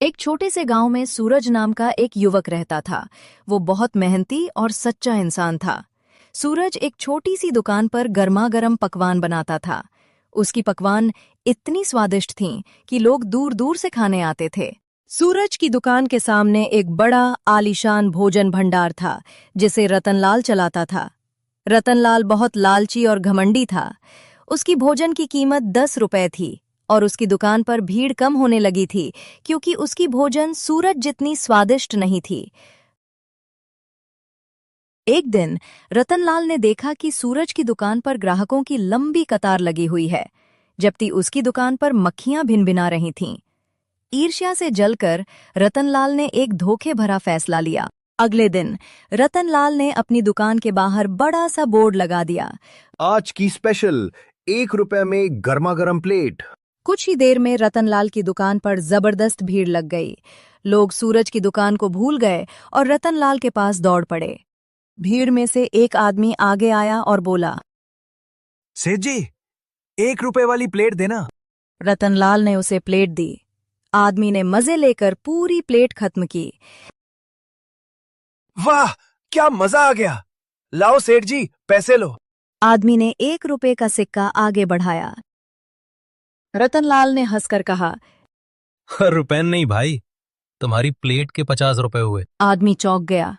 एक छोटे से गांव में सूरज नाम का एक युवक रहता था। वो बहुत मेहनती और सच्चा इंसान था। सूरज एक छोटी सी दुकान पर गर्मा गर्म पकवान बनाता था। उसकी पकवान इतनी स्वादिष्ट थीं कि लोग दूर दूर से खाने आते थे। सूरज की दुकान के सामने एक बड़ा आलीशान भोजन भंडार था, जिसे रतनलाल चलाता था। रतनलाल बहुत लालची और घमंडी था। उसकी भोजन की कीमत 10 रुपए थी और उसकी दुकान पर भीड़ कम होने लगी थी, क्योंकि उसकी भोजन सूरज जितनी स्वादिष्ट नहीं थी। एक दिन रतनलाल ने देखा कि सूरज की दुकान पर ग्राहकों की लंबी कतार लगी हुई है, जबकि उसकी दुकान पर मक्खियां भिनभिना रही थीं। ईर्ष्या से जलकर रतनलाल ने एक धोखे भरा फैसला लिया। अगले दिन रतनलाल ने अपनी दुकान के बाहर बड़ा सा बोर्ड लगा दिया। आज की स्पेशल 1 रुपए में गर्मा गर्म प्लेट। कुछ ही देर में रतनलाल की दुकान पर जबरदस्त भीड़ लग गई। लोग सूरज की दुकान को भूल गए और रतनलाल के पास दौड़ पड़े। भीड़ में से एक आदमी आगे आया और बोला, सेठ जी, 1 रुपए वाली प्लेट देना। रतनलाल ने उसे प्लेट दी। आदमी ने मजे लेकर पूरी प्लेट खत्म की। वाह, क्या मजा आ गया। लाओ सेठ जी, पैसे लो। आदमी ने 1 रुपए का सिक्का आगे बढ़ाया। रतनलाल ने हंसकर कहा, रुपए नहीं भाई, तुम्हारी प्लेट के 50 रुपए हुए। आदमी चौंक गया।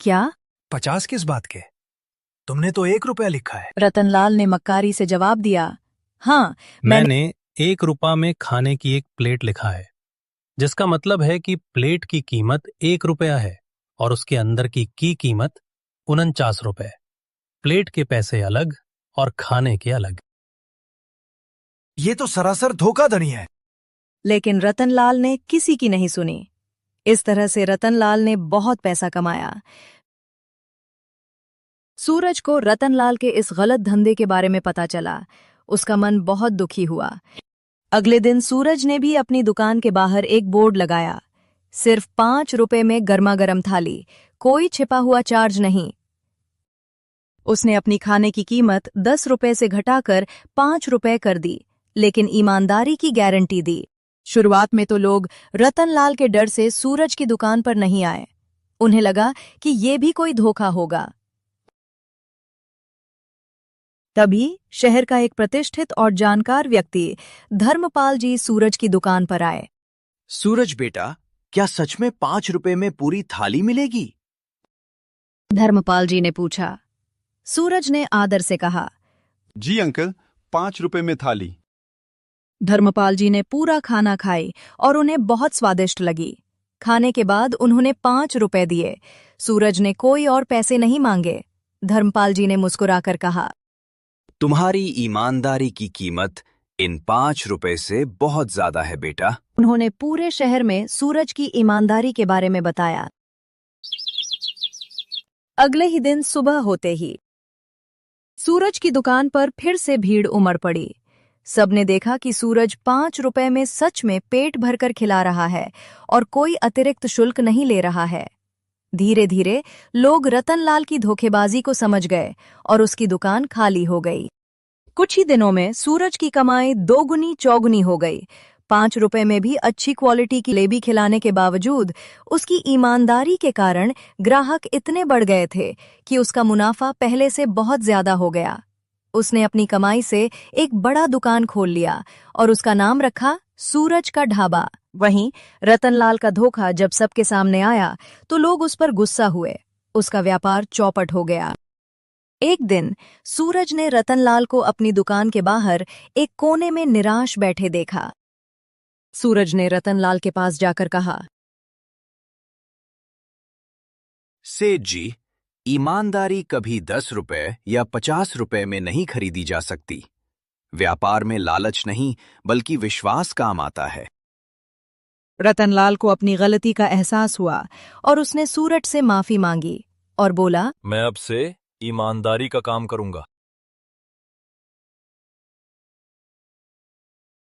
क्या? 50 किस बात के? तुमने तो 1 रुपया लिखा है। रतनलाल ने मक्कारी से जवाब दिया, हाँ, मैंने 1 रुपया में खाने की एक प्लेट लिखा है, जिसका मतलब है कि प्लेट की कीमत 1 रुपया है और उसके अंदर की कीमत 49 रुपए। प्लेट के पैसे अलग और खाने के अलग। ये तो सरासर धोखाधड़ी है। लेकिन रतनलाल ने किसी की नहीं सुनी। इस तरह से रतनलाल ने बहुत पैसा कमाया। सूरज को रतनलाल के इस गलत धंधे के बारे में पता चला। उसका मन बहुत दुखी हुआ। अगले दिन सूरज ने भी अपनी दुकान के बाहर एक बोर्ड लगाया, सिर्फ 5 रुपए में गर्मा गर्म थाली, कोई छिपा हुआ चार्ज नहीं। उसने अपनी खाने की कीमत 10 रुपए से घटाकर 5 रुपए कर दी, लेकिन ईमानदारी की गारंटी दी। शुरुआत में तो लोग रतनलाल के डर से सूरज की दुकान पर नहीं आए। उन्हें लगा कि ये भी कोई धोखा होगा। तभी शहर का एक प्रतिष्ठित और जानकार व्यक्ति धर्मपाल जी सूरज की दुकान पर आए। सूरज बेटा, क्या सच में 5 रुपए में पूरी थाली मिलेगी? धर्मपाल जी ने पूछा। सूरज ने आदर से कहा, जी अंकल, 5 रुपए में थाली। धर्मपाल जी ने पूरा खाना खाई और उन्हें बहुत स्वादिष्ट लगी। खाने के बाद उन्होंने 5 रुपए दिए। सूरज ने कोई और पैसे नहीं मांगे। धर्मपाल जी ने मुस्कुराकर कहा, तुम्हारी ईमानदारी की कीमत इन 5 रुपए से बहुत ज्यादा है बेटा। उन्होंने पूरे शहर में सूरज की ईमानदारी के बारे में बताया। अगले ही दिन सुबह होते ही सूरज की दुकान पर फिर से भीड़ उमड़ पड़ी। सबने देखा कि सूरज 5 रुपए में सच में पेट भरकर खिला रहा है और कोई अतिरिक्त शुल्क नहीं ले रहा है। धीरे धीरे लोग रतनलाल की धोखेबाजी को समझ गए और उसकी दुकान खाली हो गई। कुछ ही दिनों में सूरज की कमाई दोगुनी चौगुनी हो गई। 5 रुपए में भी अच्छी क्वालिटी की जलेबी खिलाने के बावजूद उसकी ईमानदारी के कारण ग्राहक इतने बढ़ गए थे कि उसका मुनाफा पहले से बहुत ज्यादा हो गया। उसने अपनी कमाई से एक बड़ा दुकान खोल लिया और उसका नाम रखा सूरज का ढाबा। वहीं रतनलाल का धोखा जब सबके सामने आया तो लोग उस पर गुस्सा हुए। उसका व्यापार चौपट हो गया। एक दिन सूरज ने रतनलाल को अपनी दुकान के बाहर एक कोने में निराश बैठे देखा। सूरज ने रतनलाल के पास जाकर कहा, सेठ जी, ईमानदारी कभी 10 रुपए या 50 रुपए में नहीं खरीदी जा सकती। व्यापार में लालच नहीं, बल्कि विश्वास काम आता है। रतनलाल को अपनी गलती का एहसास हुआ और उसने सूरज से माफी मांगी और बोला, मैं अब से ईमानदारी का काम करूंगा।